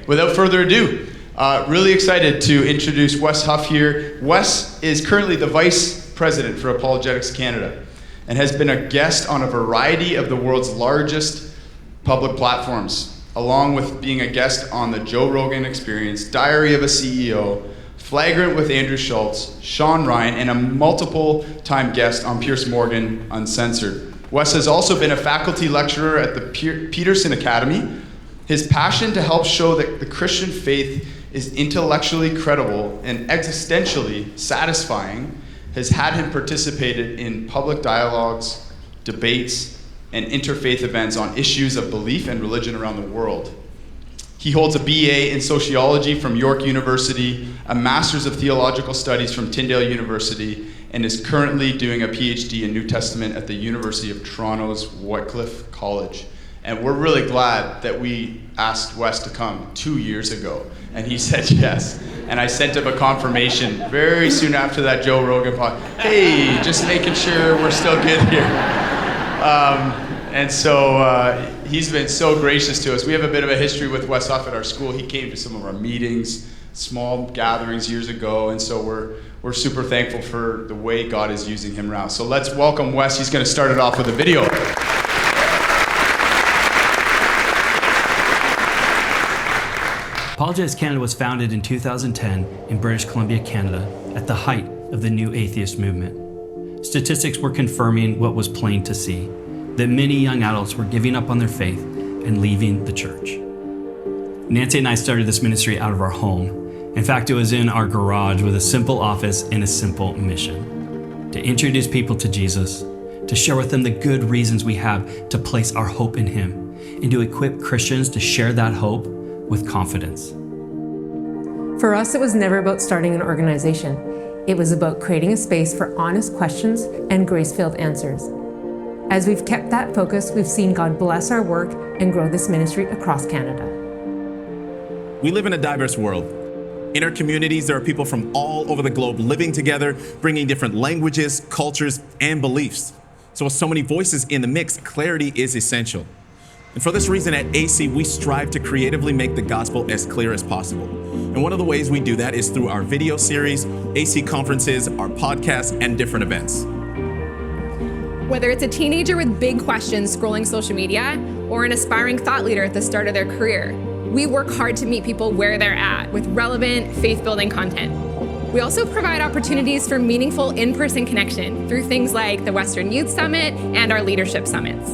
without further ado, really excited to introduce Wes Huff here. Wes is currently the Vice President for Apologetics Canada and has been a guest on a variety of the world's largest public platforms, along with being a guest on the Joe Rogan Experience, Diary of a CEO, Flagrant with Andrew Schultz, Sean Ryan, and a multiple-time guest on Piers Morgan Uncensored. Wes has also been a faculty lecturer at the Peterson Academy. His passion to help show that the Christian faith is intellectually credible and existentially satisfying has had him participated in public dialogues, debates, and interfaith events on issues of belief and religion around the world. He holds a BA in sociology from York University, a Master's of Theological Studies from Tyndale University, and is currently doing a PhD in New Testament at the University of Toronto's Wycliffe College. And we're really glad that we asked Wes to come 2 years ago, and he said yes. And I sent him a confirmation very soon after that Joe Rogan pod. Hey, just making sure we're still good here. And so he's been so gracious to us. We have a bit of a history with Wes Huff at our school. He came to some of our meetings, small gatherings years ago, and so we're super thankful for the way God is using him now. So let's welcome Wes. He's going to start it off with a video. Apologetics Canada was founded in 2010 in British Columbia, Canada, at the height of the new atheist movement. Statistics were confirming what was plain to see, that many young adults were giving up on their faith and leaving the church. Nancy and I started this ministry out of our home. In fact, it was in our garage with a simple office and a simple mission: to introduce people to Jesus, to share with them the good reasons we have to place our hope in Him, and to equip Christians to share that hope with confidence. For us, it was never about starting an organization. It was about creating a space for honest questions and grace-filled answers. As we've kept that focus, we've seen God bless our work and grow this ministry across Canada. We live in a diverse world. In our communities, there are people from all over the globe living together, bringing different languages, cultures, and beliefs. So with so many voices in the mix, clarity is essential. And for this reason at AC, we strive to creatively make the gospel as clear as possible. And one of the ways we do that is through our video series, AC conferences, our podcasts, and different events. Whether it's a teenager with big questions scrolling social media or an aspiring thought leader at the start of their career, we work hard to meet people where they're at with relevant, faith-building content. We also provide opportunities for meaningful in-person connection through things like the Western Youth Summit and our leadership summits.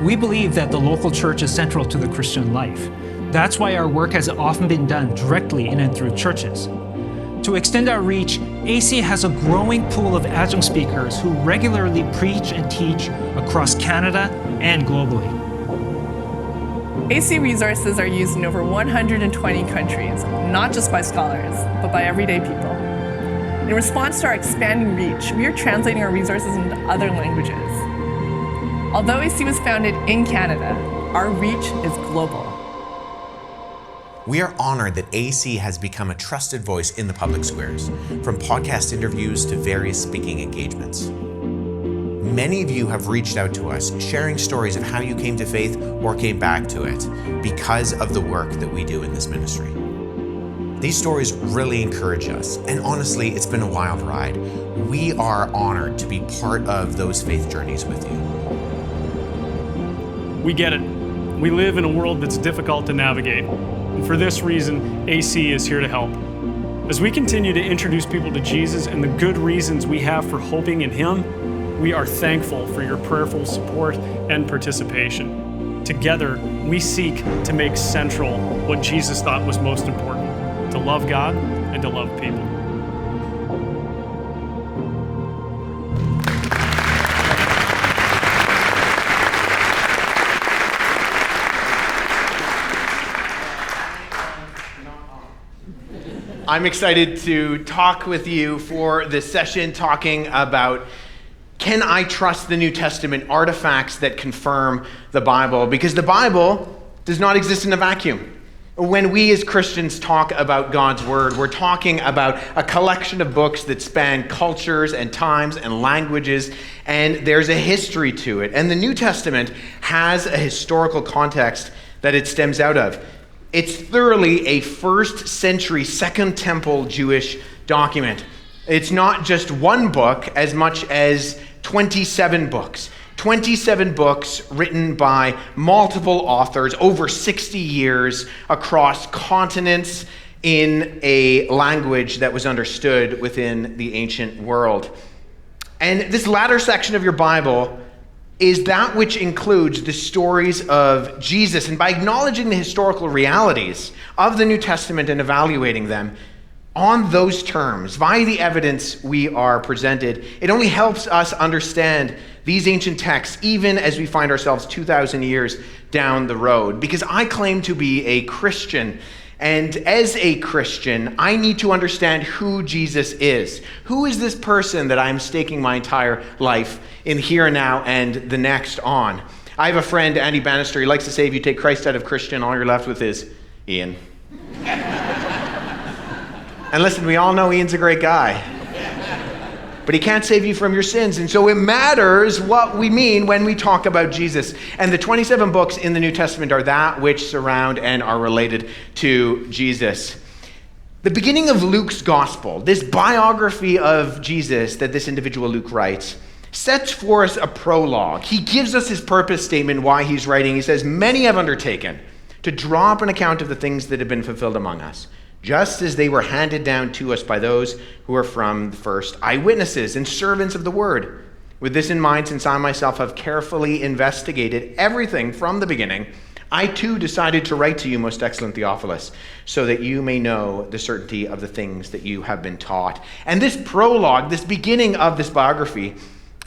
We believe that the local church is central to the Christian life. That's why our work has often been done directly in and through churches. To extend our reach, AC has a growing pool of adjunct speakers who regularly preach and teach across Canada and globally. AC resources are used in over 120 countries, not just by scholars, but by everyday people. In response to our expanding reach, we are translating our resources into other languages. Although AC was founded in Canada, our reach is global. We are honored that AC has become a trusted voice in the public squares, from podcast interviews to various speaking engagements. Many of you have reached out to us, sharing stories of how you came to faith or came back to it because of the work that we do in this ministry. These stories really encourage us, and honestly, it's been a wild ride. We are honored to be part of those faith journeys with you. We get it. We live in a world that's difficult to navigate. And for this reason, AC is here to help. As we continue to introduce people to Jesus and the good reasons we have for hoping in Him, we are thankful for your prayerful support and participation. Together, we seek to make central what Jesus thought was most important: to love God and to love people. I'm excited to talk with you for this session talking about, can I trust the New Testament artifacts that confirm the Bible? Because the Bible does not exist in a vacuum. When we as Christians talk about God's Word, we're talking about a collection of books that span cultures and times and languages, and there's a history to it. And the New Testament has a historical context that it stems out of. It's thoroughly a first century Second Temple Jewish document. It's not just one book as much as 27 books. 27 books written by multiple authors over 60 years across continents in a language that was understood within the ancient world. And this latter section of your Bible is that which includes the stories of Jesus. And by acknowledging the historical realities of the New Testament and evaluating them on those terms, via the evidence we are presented, it only helps us understand these ancient texts, even as we find ourselves 2,000 years down the road. Because I claim to be a Christian, and as a Christian, I need to understand who Jesus is. Who is this person that I'm staking my entire life in here and now and the next on? I have a friend, Andy Bannister. He likes to say, if you take Christ out of Christian, all you're left with is Ian. And listen, we all know Ian's a great guy. But he can't save you from your sins. And so it matters what we mean when we talk about Jesus. And the 27 books in the New Testament are that which surround and are related to Jesus. The beginning of Luke's gospel, this biography of Jesus that this individual Luke writes, sets for us a prologue. He gives us his purpose statement, why he's writing. He says, many have undertaken to draw up an account of the things that have been fulfilled among us, just as they were handed down to us by those who are from the first eyewitnesses and servants of the word. With this in mind, since I myself have carefully investigated everything from the beginning, I too decided to write to you, most excellent Theophilus, so that you may know the certainty of the things that you have been taught. And this prologue, this beginning of this biography,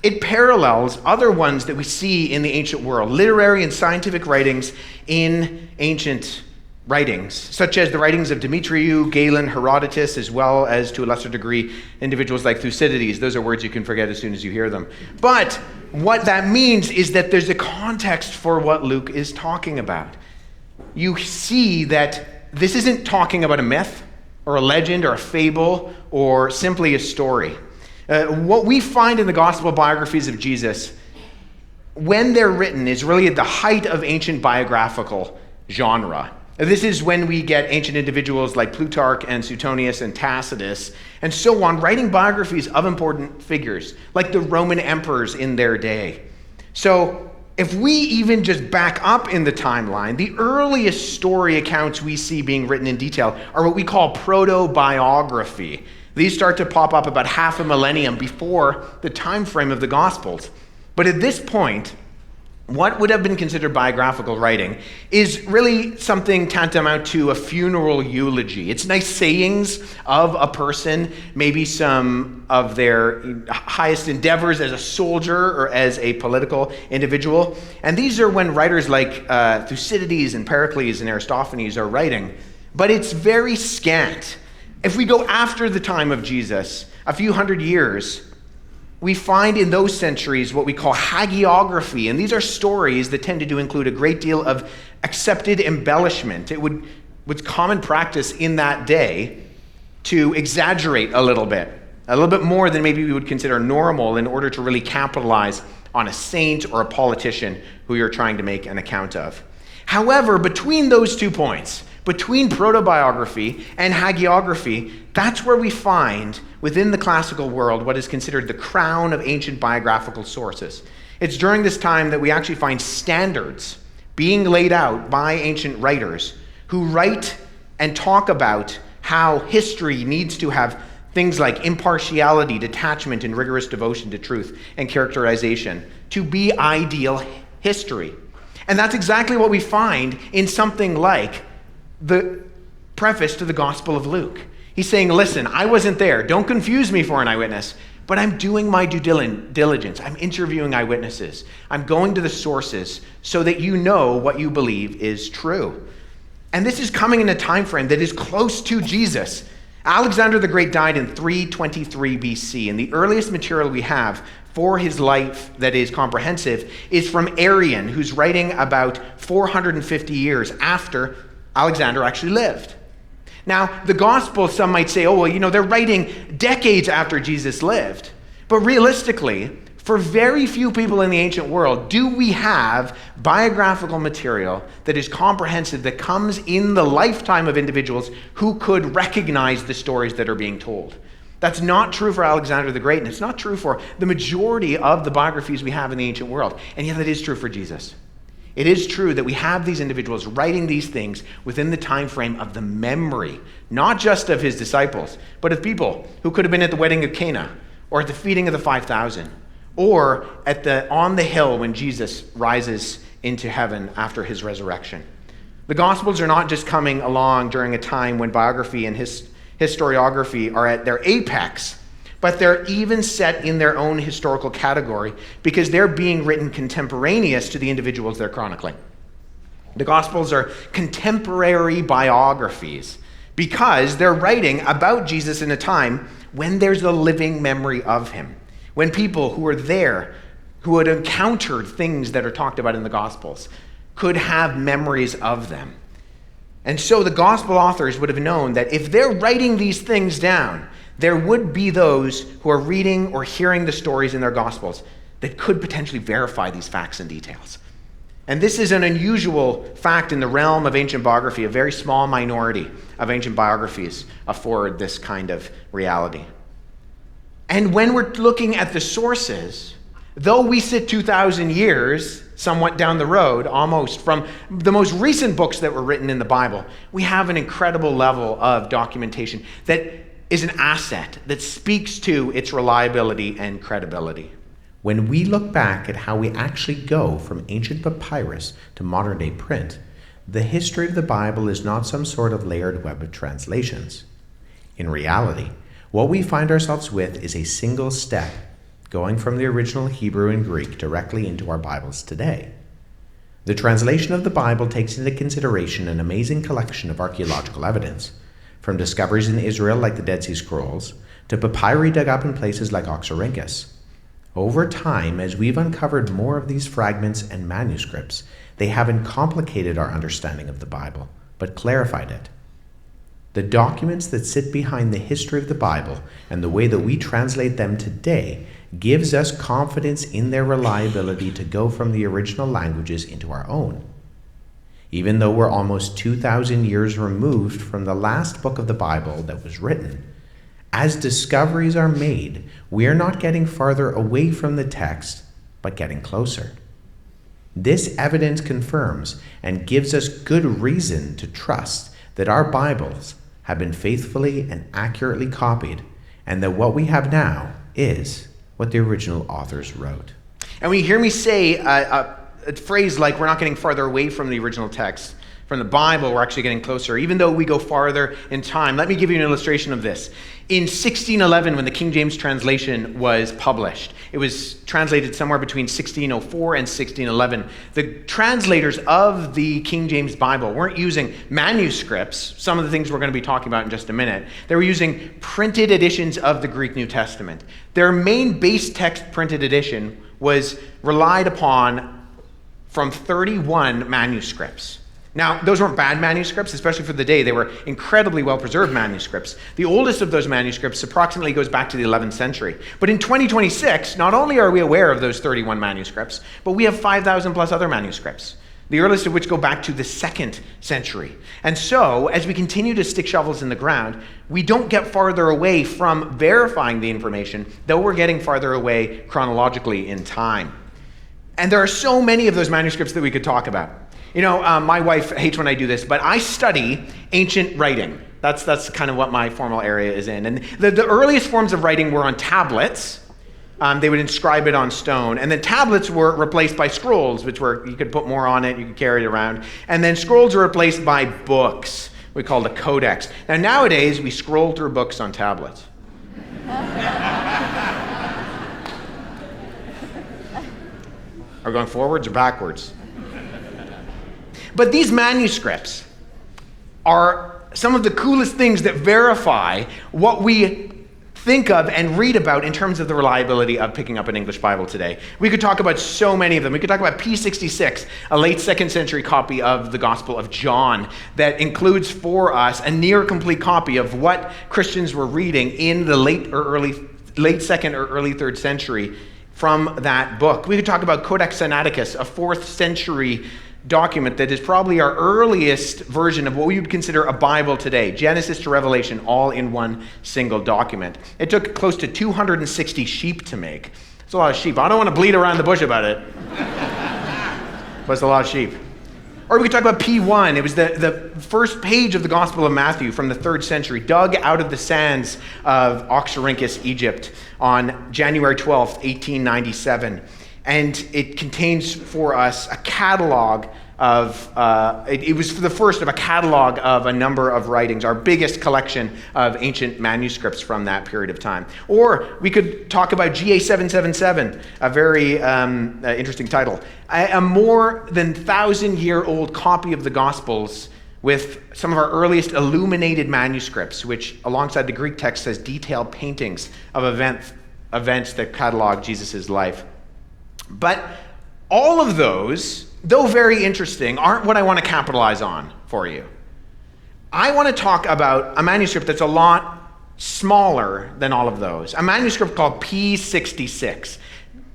it parallels other ones that we see in the ancient world, literary and scientific writings in ancient writings, such as the writings of Demetrius, Galen, Herodotus, as well as, to a lesser degree, individuals like Thucydides. Those are words you can forget as soon as you hear them. But what that means is that there's a context for what Luke is talking about. You see that this isn't talking about a myth or a legend or a fable or simply a story. What we find in the gospel biographies of Jesus, when they're written, is really at the height of ancient biographical genre. This is when we get ancient individuals like Plutarch and Suetonius and Tacitus and so on, writing biographies of important figures, like the Roman emperors in their day. So if we even just back up in the timeline, the earliest story accounts we see being written in detail are what we call proto-biography. These start to pop up about half a millennium before the time frame of the Gospels. But at this point, what would have been considered biographical writing is really something tantamount to a funeral eulogy. It's nice sayings of a person, maybe some of their highest endeavors as a soldier or as a political individual. And these are when writers like Thucydides and Pericles and Aristophanes are writing. But it's very scant. If we go after the time of Jesus, a few hundred years, we find in those centuries what we call hagiography, and these are stories that tended to include a great deal of accepted embellishment. It was common practice in that day to exaggerate a little bit more than maybe we would consider normal in order to really capitalize on a saint or a politician who you're trying to make an account of. However, between those 2 points, between protobiography and hagiography, that's where we find within the classical world what is considered the crown of ancient biographical sources. It's during this time that we actually find standards being laid out by ancient writers who write and talk about how history needs to have things like impartiality, detachment, and rigorous devotion to truth and characterization to be ideal history. And that's exactly what we find in something like the preface to the Gospel of Luke. He's saying, listen, I wasn't there. Don't confuse me for an eyewitness, but I'm doing my due diligence. I'm interviewing eyewitnesses. I'm going to the sources so that you know what you believe is true. And this is coming in a time frame that is close to Jesus. Alexander the Great died in 323 BC, and the earliest material we have for his life that is comprehensive is from Arrian, who's writing about 450 years after Alexander actually lived. Now, the gospel, some might say, they're writing decades after Jesus lived. But realistically, For very few people in the ancient world do we have biographical material that is comprehensive, that comes in the lifetime of individuals who could recognize the stories that are being told. That's not true for Alexander the Great, and it's not true for the majority of the biographies we have in the ancient world. And yet that is true for Jesus. It is true that we have these individuals writing these things within the time frame of the memory, not just of his disciples, but of people who could have been at the wedding of Cana, or at the feeding of the 5,000, or on the hill when Jesus rises into heaven after his resurrection. The Gospels are not just coming along during a time when biography and historiography are at their apex, but they're even set in their own historical category because they're being written contemporaneous to the individuals they're chronicling. The Gospels are contemporary biographies because they're writing about Jesus in a time when there's a living memory of him. When people who were there, who had encountered things that are talked about in the Gospels, could have memories of them. And so the Gospel authors would have known that if they're writing these things down, there would be those who are reading or hearing the stories in their Gospels that could potentially verify these facts and details. And this is an unusual fact in the realm of ancient biography. A very small minority of ancient biographies afford this kind of reality. And when we're looking at the sources, though we sit 2,000 years somewhat down the road, almost from the most recent books that were written in the Bible, we have an incredible level of documentation that is an asset that speaks to its reliability and credibility. When we look back at how we actually go from ancient papyrus to modern day print, the history of the Bible is not some sort of layered web of translations. In reality, what we find ourselves with is a single step, going from the original Hebrew and Greek directly into our Bibles today. The translation of the Bible takes into consideration an amazing collection of archaeological evidence, from discoveries in Israel like the Dead Sea Scrolls, to papyri dug up in places like Oxyrhynchus. Over time, as we've uncovered more of these fragments and manuscripts, they haven't complicated our understanding of the Bible, but clarified it. The documents that sit behind the history of the Bible and the way that we translate them today gives us confidence in their reliability to go from the original languages into our own. Even though we're almost 2,000 years removed from the last book of the Bible that was written, as discoveries are made, we are not getting farther away from the text, but getting closer. This evidence confirms and gives us good reason to trust that our Bibles have been faithfully and accurately copied, and that what we have now is what the original authors wrote. And when you hear me say a phrase like we're not getting farther away from the original text, from the Bible, we're actually getting closer, even though we go farther in time. Let me give you an illustration of this. In 1611, when the King James translation was published, it was translated somewhere between 1604 and 1611. The translators of the King James Bible weren't using manuscripts, some of the things we're going to be talking about in just a minute. They were using printed editions of the Greek New Testament. Their main base text printed edition was relied upon from 31 manuscripts. Now, those weren't bad manuscripts, especially for the day. They were incredibly well-preserved manuscripts. The oldest of those manuscripts approximately goes back to the 11th century. But in 2026, not only are we aware of those 31 manuscripts, but we have 5,000 plus other manuscripts, the earliest of which go back to the 2nd century. And so, as we continue to stick shovels in the ground, we don't get farther away from verifying the information, though we're getting farther away chronologically in time. And there are so many of those manuscripts that we could talk about. You know, my wife hates when I do this, but I study ancient writing. That's kind of what my formal area is in. And the earliest forms of writing were on tablets. They would inscribe it on stone. And then tablets were replaced by scrolls, which were, you could put more on it, you could carry it around. And then scrolls were replaced by books, we called a codex. Now nowadays, we scroll through books on tablets. Are we going forwards or backwards? But these manuscripts are some of the coolest things that verify what we think of and read about in terms of the reliability of picking up an English Bible today. We could talk about so many of them. We could talk about P66, a late 2nd century copy of the Gospel of John that includes for us a near complete copy of what Christians were reading in the late 2nd or early 3rd century from that book. We could talk about Codex Sinaiticus, a 4th century document that is probably our earliest version of what we would consider a Bible today, Genesis to Revelation, all in one single document. It took close to 260 sheep to make. It's a lot of sheep. I don't want to bleed around the bush about it, but it's a lot of sheep. Or we could talk about P1. It was the first page of the Gospel of Matthew from the 3rd century, dug out of the sands of Oxyrhynchus, Egypt, on January 12th, 1897. And it contains for us a catalog of, it was the first of a catalog of a number of writings, our biggest collection of ancient manuscripts from that period of time. Or we could talk about GA 777, a very interesting title, a more than 1,000-year-old copy of the Gospels with some of our earliest illuminated manuscripts, which alongside the Greek text says detailed paintings of events that catalog Jesus' life. But all of those, though very interesting, aren't what I want to capitalize on for you. I want to talk about a manuscript that's a lot smaller than all of those. A manuscript called P52.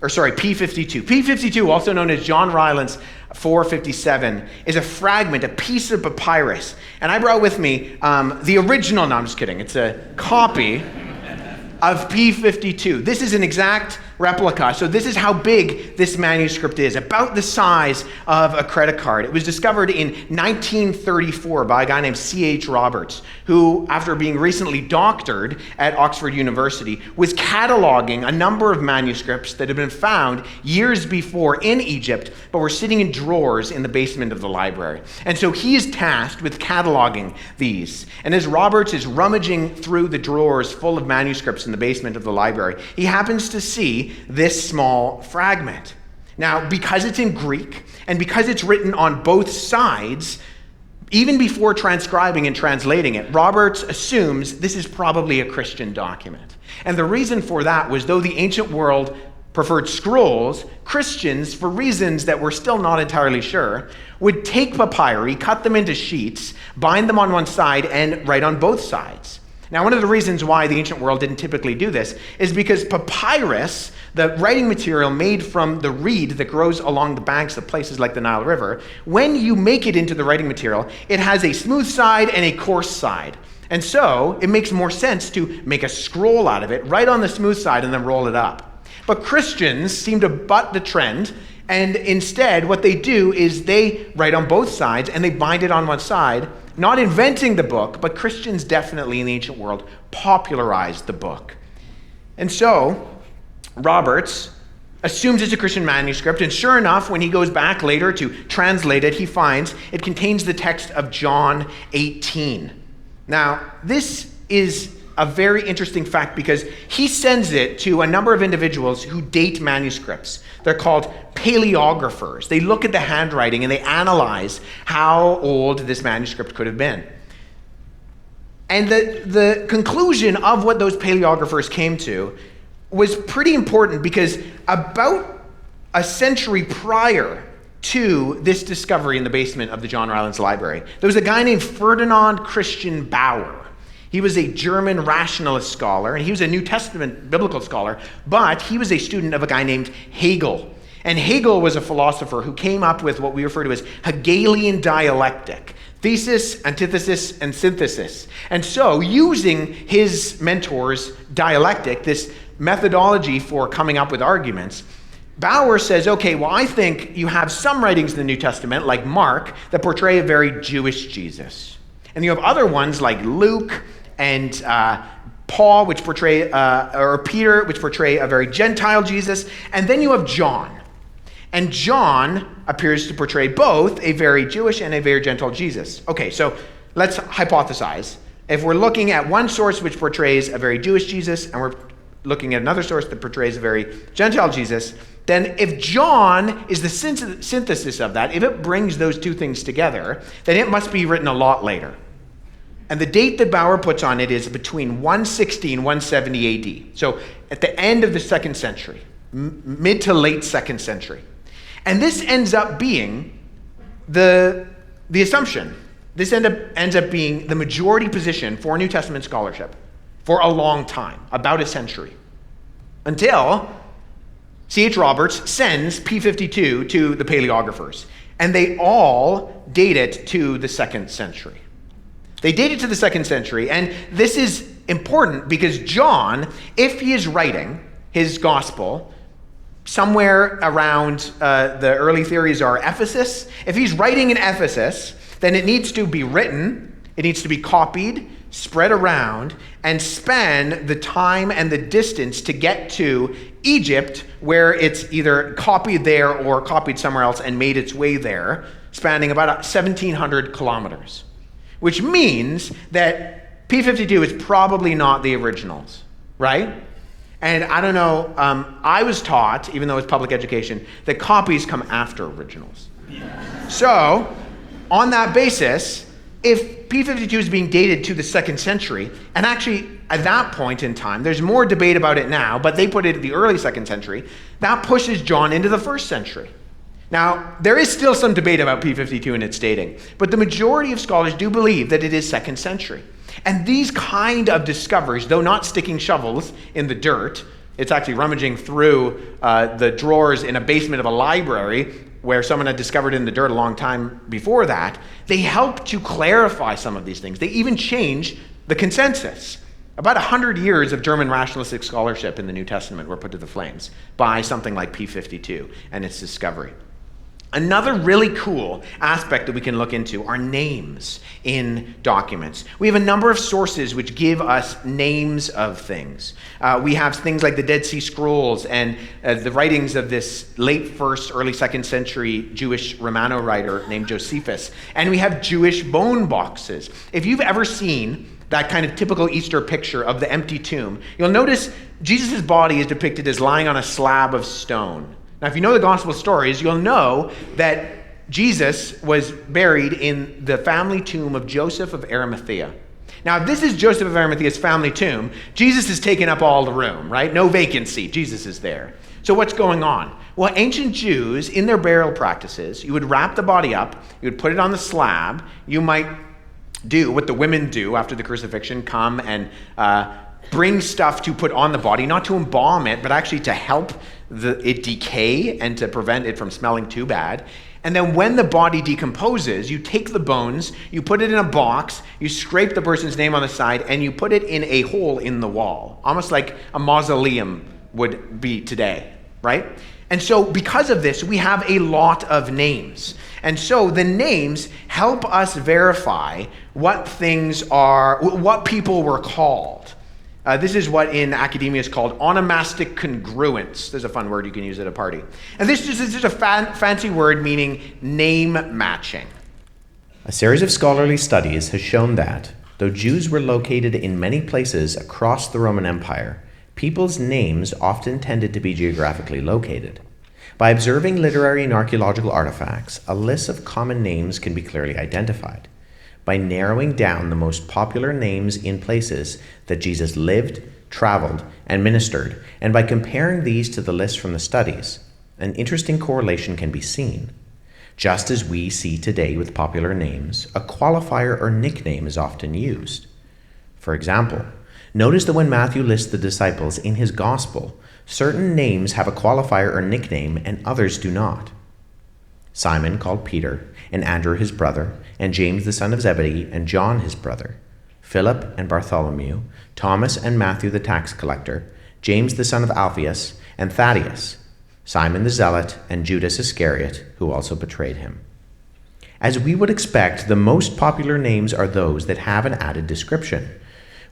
P52, also known as John Ryland's 457, is a fragment, a piece of papyrus. And I brought with me the original, no, I'm just kidding, it's a copy of P52. This is an exact replica. So this is how big this manuscript is, about the size of a credit card. It was discovered in 1934 by a guy named C.H. Roberts, who, after being recently doctored at Oxford University, was cataloging a number of manuscripts that had been found years before in Egypt, but were sitting in drawers in the basement of the library. And so he is tasked with cataloging these. And as Roberts is rummaging through the drawers full of manuscripts in the basement of the library, he happens to see this small fragment. Now, because it's in Greek and because it's written on both sides, even before transcribing and translating it, Roberts assumes this is probably a Christian document. And the reason for that was, though the ancient world preferred scrolls, Christians, for reasons that we're still not entirely sure, would take papyri, cut them into sheets, bind them on one side, and write on both sides. Now, one of the reasons why the ancient world didn't typically do this is because papyrus, the writing material made from the reed that grows along the banks of places like the Nile River, when you make it into the writing material, it has a smooth side and a coarse side. And so it makes more sense to make a scroll out of it, write on the smooth side, and then roll it up. But Christians seem to butt the trend, and instead what they do is they write on both sides and they bind it on one side, not inventing the book, but Christians definitely in the ancient world popularized the book. And so Roberts assumes it's a Christian manuscript, and sure enough, when he goes back later to translate it, he finds it contains the text of John 18. Now, this is a very interesting fact because he sends it to a number of individuals who date manuscripts. They're called paleographers. They look at the handwriting and they analyze how old this manuscript could have been. And the conclusion of what those paleographers came to was pretty important because about a century prior to this discovery in the basement of the John Rylands Library, there was a guy named Ferdinand Christian Bauer. He was a German rationalist scholar, and he was a New Testament biblical scholar, but he was a student of a guy named Hegel. And Hegel was a philosopher who came up with what we refer to as Hegelian dialectic, thesis, antithesis, and synthesis. And so, using his mentor's dialectic, this methodology for coming up with arguments, Bauer says, okay, well, I think you have some writings in the New Testament, like Mark, that portray a very Jewish Jesus. And you have other ones like Luke and Paul, which portray, or Peter, which portray a very Gentile Jesus. And then you have John. And John appears to portray both a very Jewish and a very Gentile Jesus. Okay, so let's hypothesize. If we're looking at one source which portrays a very Jewish Jesus, and we're looking at another source that portrays a very Gentile Jesus, then if John is the synthesis of that, if it brings those two things together, then it must be written a lot later. And the date that Bauer puts on it is between 160 and 170 AD. So at the end of the 2nd century, mid to late 2nd century. And this ends up being the assumption. This ends up being the majority position for New Testament scholarship for a long time, about a century. Until C.H. Roberts sends P52 to the paleographers, and they all date it to the 2nd century. They date it to the 2nd century, and this is important because John, if he is writing his gospel somewhere around the early theories are Ephesus, if he's writing in Ephesus, then it needs to be written, it needs to be copied, spread around, and span the time and the distance to get to Egypt, where it's either copied there or copied somewhere else and made its way there, spanning about 1,700 kilometers. Which means that P52 is probably not the originals, right? And I don't know, I was taught, even though it's public education, that copies come after originals. So, on that basis, if P52 is being dated to the 2nd century, and actually at that point in time, there's more debate about it now, but they put it at the early 2nd century, that pushes John into the 1st century. Now, there is still some debate about P52 and its dating, but the majority of scholars do believe that it is 2nd century. And these kind of discoveries, though not sticking shovels in the dirt, it's actually rummaging through the drawers in a basement of a library where someone had discovered in the dirt a long time before that, they help to clarify some of these things. They even change the consensus. About 100 years of German rationalistic scholarship in the New Testament were put to the flames by something like P52 and its discovery. Another really cool aspect that we can look into are names in documents. We have a number of sources which give us names of things. We have things like the Dead Sea Scrolls and the writings of this late 1st, early 2nd century Jewish Romano writer named Josephus. And we have Jewish bone boxes. If you've ever seen that kind of typical Easter picture of the empty tomb, you'll notice Jesus' body is depicted as lying on a slab of stone. Now, if you know the gospel stories, you'll know that Jesus was buried in the family tomb of Joseph of Arimathea. Now, if this is Joseph of Arimathea's family tomb, Jesus has taken up all the room, right? No vacancy. Jesus is there. So what's going on? Well, ancient Jews, in their burial practices, you would wrap the body up, you would put it on the slab, you might do what the women do after the crucifixion, come and bring stuff to put on the body, not to embalm it, but actually to help it decay and to prevent it from smelling too bad. And then when the body decomposes, you take the bones, you put it in a box, you scrape the person's name on the side, and you put it in a hole in the wall, almost like a mausoleum would be today, right? And so because of this, we have a lot of names. And so the names help us verify what things are, what people were called. This is what in academia is called onomastic congruence. There's a fun word you can use at a party. And this is just a fancy word meaning name matching. A series of scholarly studies has shown that, though Jews were located in many places across the Roman Empire, people's names often tended to be geographically located. By observing literary and archaeological artifacts, a list of common names can be clearly identified. By narrowing down the most popular names in places that Jesus lived, traveled, and ministered, and by comparing these to the list from the studies, an interesting correlation can be seen. Just as we see today with popular names, a qualifier or nickname is often used. For example, notice that when Matthew lists the disciples in his gospel, certain names have a qualifier or nickname and others do not. Simon, called Peter, and Andrew his brother, and James the son of Zebedee, and John his brother, Philip and Bartholomew, Thomas and Matthew the tax collector, James the son of Alphaeus, and Thaddeus, Simon the Zealot, and Judas Iscariot, who also betrayed him. As we would expect, the most popular names are those that have an added description.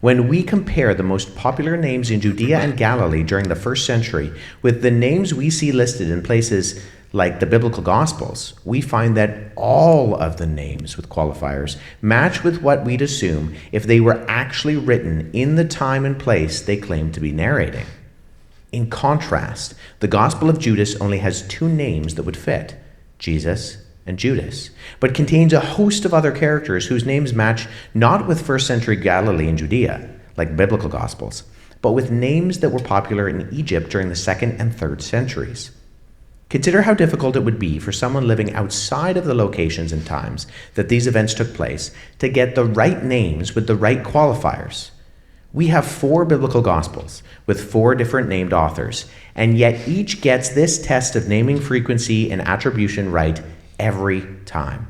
When we compare the most popular names in Judea and Galilee during the first century with the names we see listed in places like the biblical Gospels, we find that all of the names with qualifiers match with what we'd assume if they were actually written in the time and place they claim to be narrating. In contrast, the Gospel of Judas only has two names that would fit, Jesus and Judas, but contains a host of other characters whose names match not with first century Galilee and Judea, like biblical Gospels, but with names that were popular in Egypt during the 2nd and 3rd centuries. Consider how difficult it would be for someone living outside of the locations and times that these events took place to get the right names with the right qualifiers. We have 4 biblical gospels with 4 different named authors, and yet each gets this test of naming frequency and attribution right every time.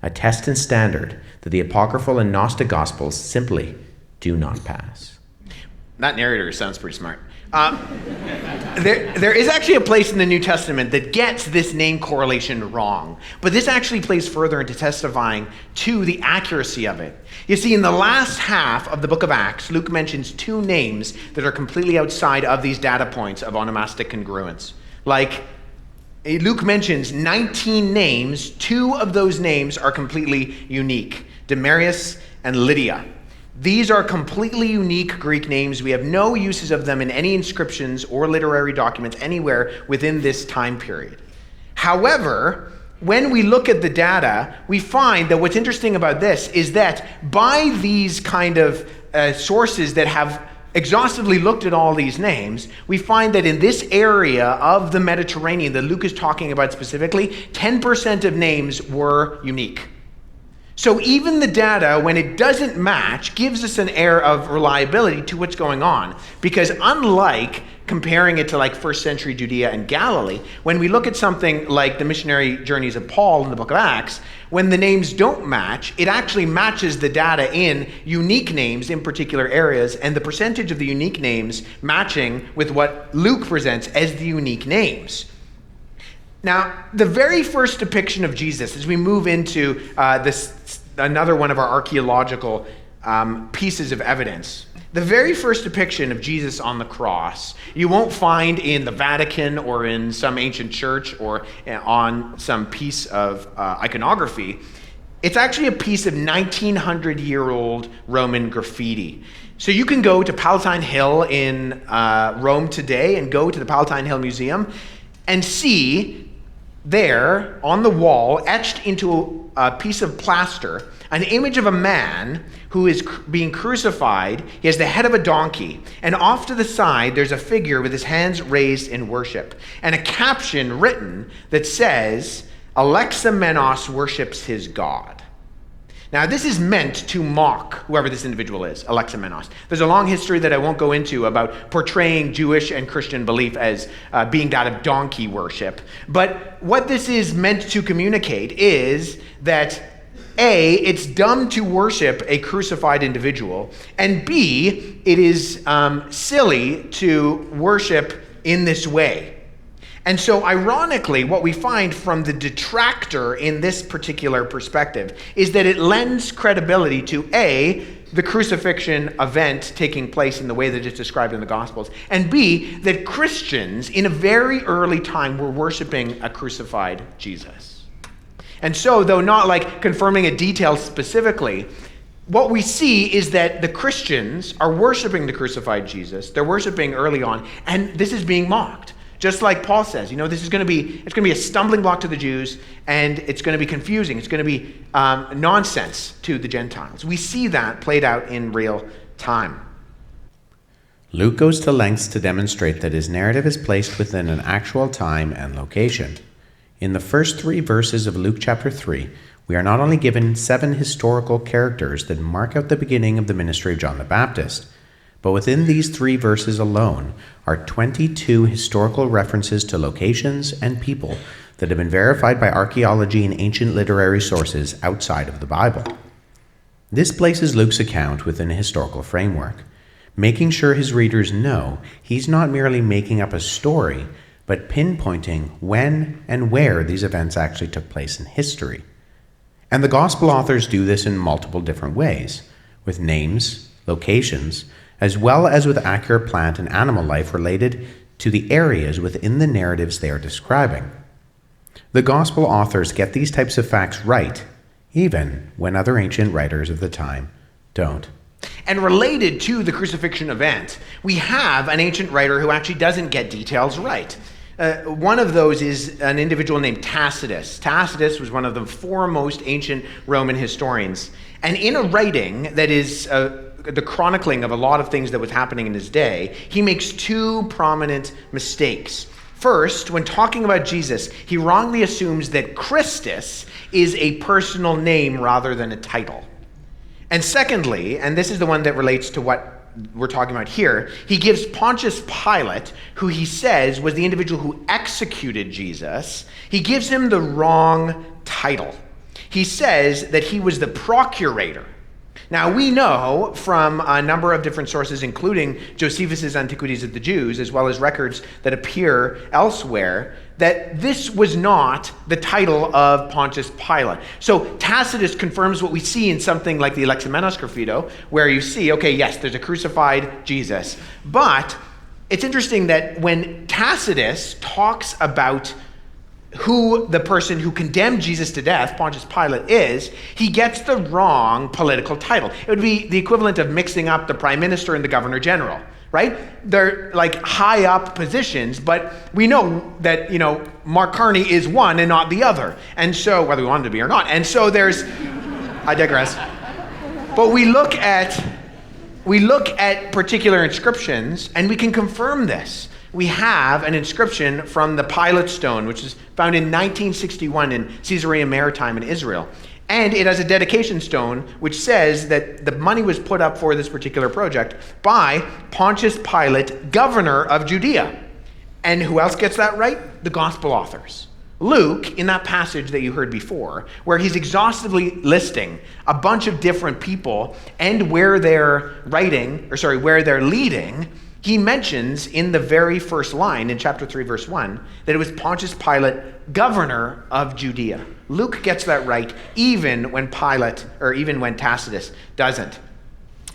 A test and standard that the apocryphal and Gnostic gospels simply do not pass. That narrator sounds pretty smart. There is actually a place in the New Testament that gets this name correlation wrong, but this actually plays further into testifying to the accuracy of it. You see, in the last half of the book of Acts, Luke mentions 2 names that are completely outside of these data points of onomastic congruence. Like, Luke mentions 19 names. 2 of those names are completely unique, Demarius and Lydia. These are completely unique Greek names. We have no uses of them in any inscriptions or literary documents anywhere within this time period. However, when we look at the data, we find that what's interesting about this is that by these kind of sources that have exhaustively looked at all these names, we find that in this area of the Mediterranean that Luke is talking about specifically, 10% of names were unique. So even the data, when it doesn't match, gives us an air of reliability to what's going on. Because unlike comparing it to like first century Judea and Galilee, when we look at something like the missionary journeys of Paul in the book of Acts, when the names don't match, it actually matches the data in unique names in particular areas, and the percentage of the unique names matching with what Luke presents as the unique names. Now, the very first depiction of Jesus, as we move into another one of our archaeological pieces of evidence, the very first depiction of Jesus on the cross, you won't find in the Vatican or in some ancient church or on some piece of iconography. It's actually a piece of 1900-year-old Roman graffiti. So you can go to Palatine Hill in Rome today and go to the Palatine Hill Museum and see there on the wall, etched into a piece of plaster, an image of a man who is being crucified. He has the head of a donkey, and off to the side there's a figure with his hands raised in worship, and a caption written that says, "Alexamenos worships his God." Now, this is meant to mock whoever this individual is, Alexamenos. There's a long history that I won't go into about portraying Jewish and Christian belief as being that of donkey worship. But what this is meant to communicate is that A, it's dumb to worship a crucified individual, and B, it is silly to worship in this way. And so ironically, what we find from the detractor in this particular perspective is that it lends credibility to A, the crucifixion event taking place in the way that it's described in the Gospels, and B, that Christians in a very early time were worshiping a crucified Jesus. And so, though not like confirming a detail specifically, what we see is that the Christians are worshiping the crucified Jesus. They're worshiping early on, and this is being mocked. Just like Paul says, this is going to be a stumbling block to the Jews, and it's going to be confusing. It's going to be nonsense to the Gentiles. We see that played out in real time. Luke goes to lengths to demonstrate that his narrative is placed within an actual time and location. In the first 3 verses of Luke chapter 3, we are not only given 7 historical characters that mark out the beginning of the ministry of John the Baptist, but within these 3 verses alone are 22 historical references to locations and people that have been verified by archaeology and ancient literary sources outside of the Bible. This places Luke's account within a historical framework, making sure his readers know he's not merely making up a story, but pinpointing when and where these events actually took place in history. And the gospel authors do this in multiple different ways, with names, locations, as well as with accurate plant and animal life related to the areas within the narratives they are describing. The gospel authors get these types of facts right, even when other ancient writers of the time don't. And related to the crucifixion event, we have an ancient writer who actually doesn't get details right. One of those is an individual named Tacitus. Tacitus was one of the foremost ancient Roman historians. And in a writing that is the chronicling of a lot of things that was happening in his day, he makes 2 prominent mistakes. First, when talking about Jesus, he wrongly assumes that Christus is a personal name rather than a title. And secondly, and this is the one that relates to what we're talking about here, he gives Pontius Pilate, who he says was the individual who executed Jesus, he gives him the wrong title. He says that he was the procurator. Now, we know from a number of different sources, including Josephus' Antiquities of the Jews, as well as records that appear elsewhere, that this was not the title of Pontius Pilate. So Tacitus confirms what we see in something like the Alexamenos Graffito, where you see, okay, yes, there's a crucified Jesus. But it's interesting that when Tacitus talks about who the person who condemned Jesus to death, Pontius Pilate, is, he gets the wrong political title. It would be the equivalent of mixing up the prime minister and the governor general, right? They're like high up positions, but we know that, Mark Carney is one and not the other. And so, whether we want him to be or not. And so I digress. But we look at particular inscriptions and we can confirm this. We have an inscription from the Pilate Stone, which is found in 1961 in Caesarea Maritime in Israel. And it has a dedication stone which says that the money was put up for this particular project by Pontius Pilate, governor of Judea. And who else gets that right? The gospel authors. Luke, in that passage that you heard before, where he's exhaustively listing a bunch of different people and where they're leading, he mentions in the very first line in chapter 3, verse 1, that it was Pontius Pilate, governor of Judea. Luke gets that right even when Tacitus doesn't.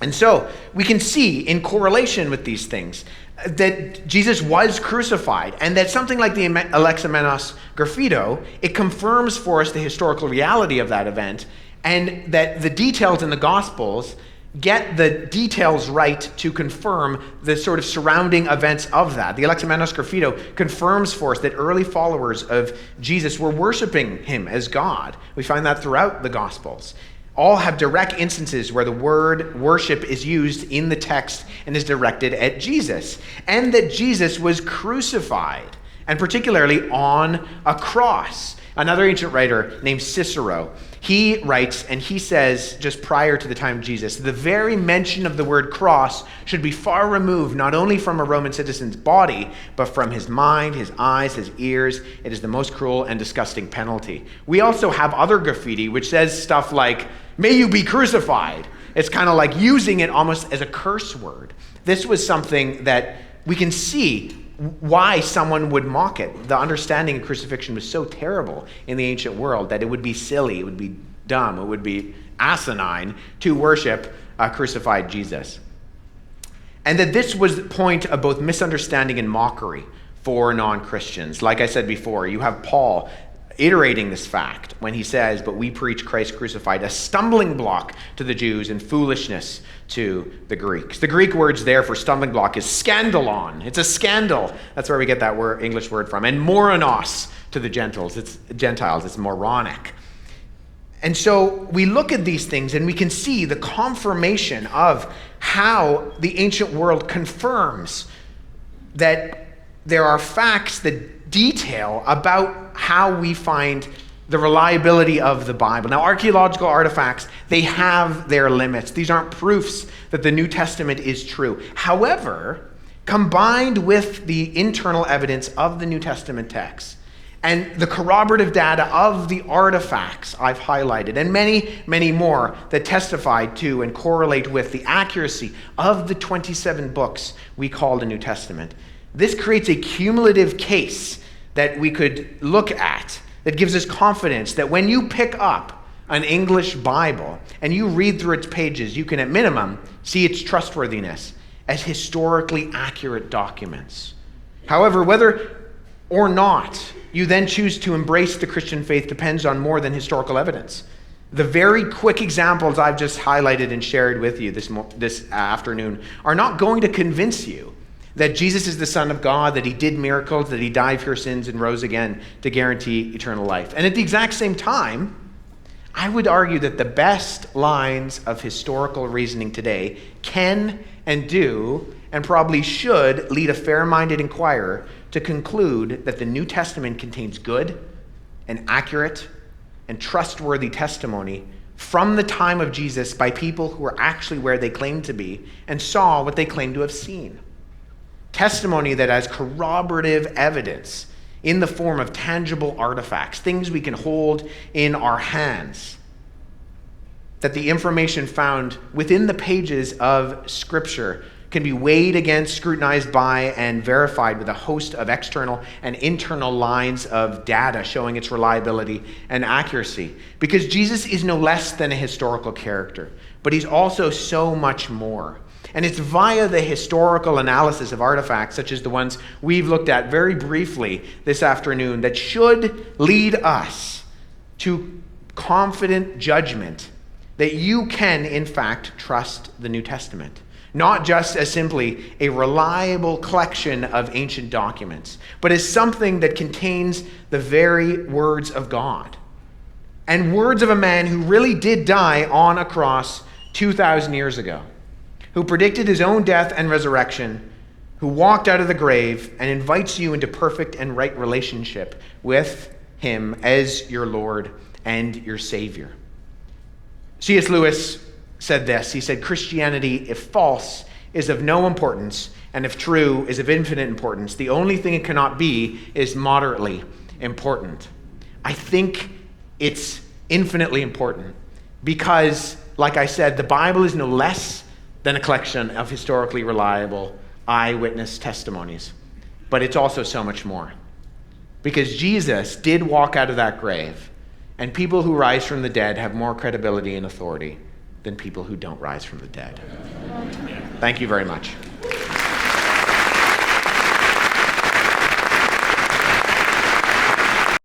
And so we can see in correlation with these things that Jesus was crucified, and that something like the Alexamenos Graffito, it confirms for us the historical reality of that event, and that the details in the Gospels get the details right to confirm the sort of surrounding events of that. The Alexamenos Graffito confirms for us that early followers of Jesus were worshiping him as God. We find that throughout the Gospels. All have direct instances where the word worship is used in the text and is directed at Jesus. And that Jesus was crucified, and particularly on a cross. Another ancient writer named Cicero, he writes, and he says, just prior to the time of Jesus, the very mention of the word cross should be far removed, not only from a Roman citizen's body, but from his mind, his eyes, his ears. It is the most cruel and disgusting penalty. We also have other graffiti which says stuff like, may you be crucified. It's kind of like using it almost as a curse word. This was something that we can see why someone would mock it. The understanding of crucifixion was so terrible in the ancient world that it would be silly, it would be dumb, it would be asinine to worship a crucified Jesus. And that this was the point of both misunderstanding and mockery for non-Christians. Like I said before, you have Paul iterating this fact when he says, but we preach Christ crucified, a stumbling block to the Jews and foolishness to the Greeks. The Greek words there for stumbling block is scandalon. It's a scandal. That's where we get that English word from. And moranos to the Gentiles. It's moronic. And so we look at these things and we can see the confirmation of how the ancient world confirms that there are facts that detail about how we find the reliability of the Bible. Now, archaeological artifacts, they have their limits. These aren't proofs that the New Testament is true. However, combined with the internal evidence of the New Testament text and the corroborative data of the artifacts I've highlighted, and many, many more that testify to and correlate with the accuracy of the 27 books we call the New Testament, this creates a cumulative case that we could look at that gives us confidence that when you pick up an English Bible and you read through its pages, you can at minimum see its trustworthiness as historically accurate documents. However, whether or not you then choose to embrace the Christian faith depends on more than historical evidence. The very quick examples I've just highlighted and shared with you this afternoon are not going to convince you that Jesus is the Son of God, that he did miracles, that he died for your sins and rose again to guarantee eternal life. And at the exact same time, I would argue that the best lines of historical reasoning today can and do and probably should lead a fair-minded inquirer to conclude that the New Testament contains good and accurate and trustworthy testimony from the time of Jesus by people who were actually where they claimed to be and saw what they claimed to have seen. Testimony that has corroborative evidence in the form of tangible artifacts, things we can hold in our hands. That the information found within the pages of Scripture can be weighed against, scrutinized by, and verified with a host of external and internal lines of data showing its reliability and accuracy. Because Jesus is no less than a historical character, but he's also so much more. And it's via the historical analysis of artifacts, such as the ones we've looked at very briefly this afternoon, that should lead us to confident judgment that you can, in fact, trust the New Testament. Not just as simply a reliable collection of ancient documents, but as something that contains the very words of God. And words of a man who really did die on a cross 2,000 years ago, who predicted his own death and resurrection, who walked out of the grave and invites you into perfect and right relationship with him as your Lord and your Savior. C.S. Lewis said this. He said, Christianity, if false, is of no importance, and if true, is of infinite importance. The only thing it cannot be is moderately important. I think it's infinitely important because, like I said, the Bible is no less than a collection of historically reliable eyewitness testimonies. But it's also so much more. Because Jesus did walk out of that grave, and people who rise from the dead have more credibility and authority than people who don't rise from the dead. Thank you very much.